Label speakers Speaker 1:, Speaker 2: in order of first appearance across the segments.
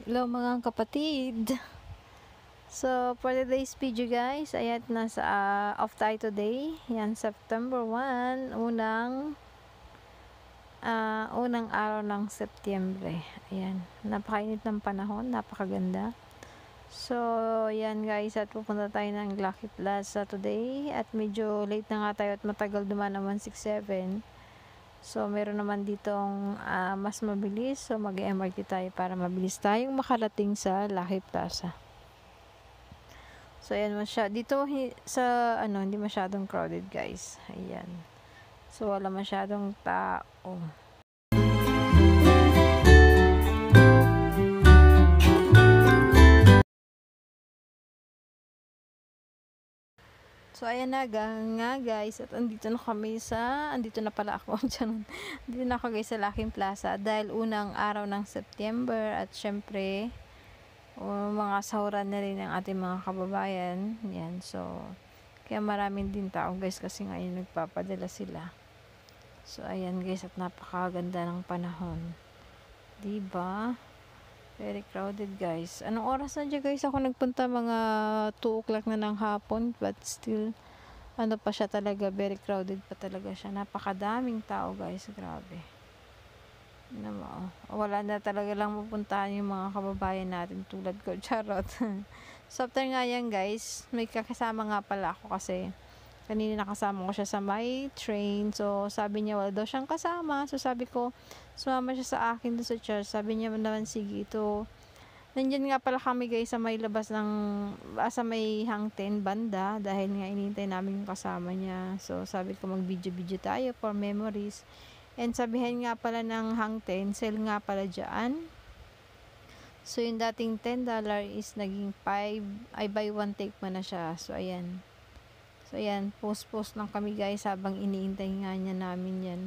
Speaker 1: Hello mga kapatid. So, for today's video guys, ayan, nasa off tayo today. Yan, September 1, unang araw ng Setyembre. Ayan, napakainit ng panahon, napakaganda. So, yan guys, at pupunta tayo ng Lucky Plaza today. At medyo late na nga tayo at matagal dumaan naman 6-7. So, meron naman ditong mas mabilis. So, mag-MRT tayo para mabilis tayong makarating sa Lucky Plaza. So, ayan dito sa, hindi masyadong crowded, guys. Ayan. So, wala masyadong tao. So, ayan na nga guys, at andito na pala ako dyan. Andito na ako guys sa Lucky Plaza dahil unang araw ng September at syempre, mga sahuran na rin ng ating mga kababayan. Yan, so, kaya maraming din tao guys kasi ngayon nagpapadala sila. So, ayan guys, at napakaganda ng panahon. Diba? Very crowded guys. Anong oras na dyan guys? Ako nagpunta mga 2 o'clock na ng hapon. But still, pa siya talaga. Very crowded pa talaga siya. Napakadaming tao guys. Grabe. Wala na talaga lang mapuntahan yung mga kababayan natin tulad ko. Charot. So, after nga yan guys, may kakasama nga pala ako kasi kanina nakasama ko siya sa my train. So, sabi niya wala daw siyang kasama. So, sabi ko, sumama siya sa akin doon sa church. Sabi niya naman, sige, ito. Nandyan nga pala kami guys sa may labas ng, sa may hangten banda. Dahil nga inintay namin yung kasama niya. So, sabi ko mag-video-video tayo for memories. And sabihin nga pala ng hangten, sale nga pala dyan. So, yung dating $10 is naging 5, ay buy one take mo na siya. So, ayan. So, ayan, post lang kami guys habang iniintay nga niya namin yan.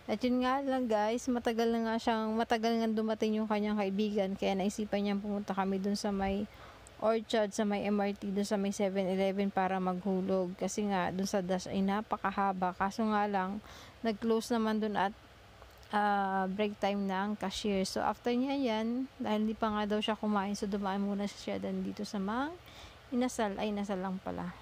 Speaker 1: At yun nga lang guys, matagal nga dumating yung kanyang kaibigan. Kaya naisipan niyang pumunta kami dun sa may Orchard, sa may MRT, dun sa may 7-Eleven para maghulog. Kasi nga, dun sa dash ay napakahaba. Kaso nga lang, nag-close naman dun at break time ng cashier. So, after niya yan, dahil hindi pa nga daw siya kumain, so dumaan muna siya dito sa Mang Inasal. Ay, Inasal lang pala.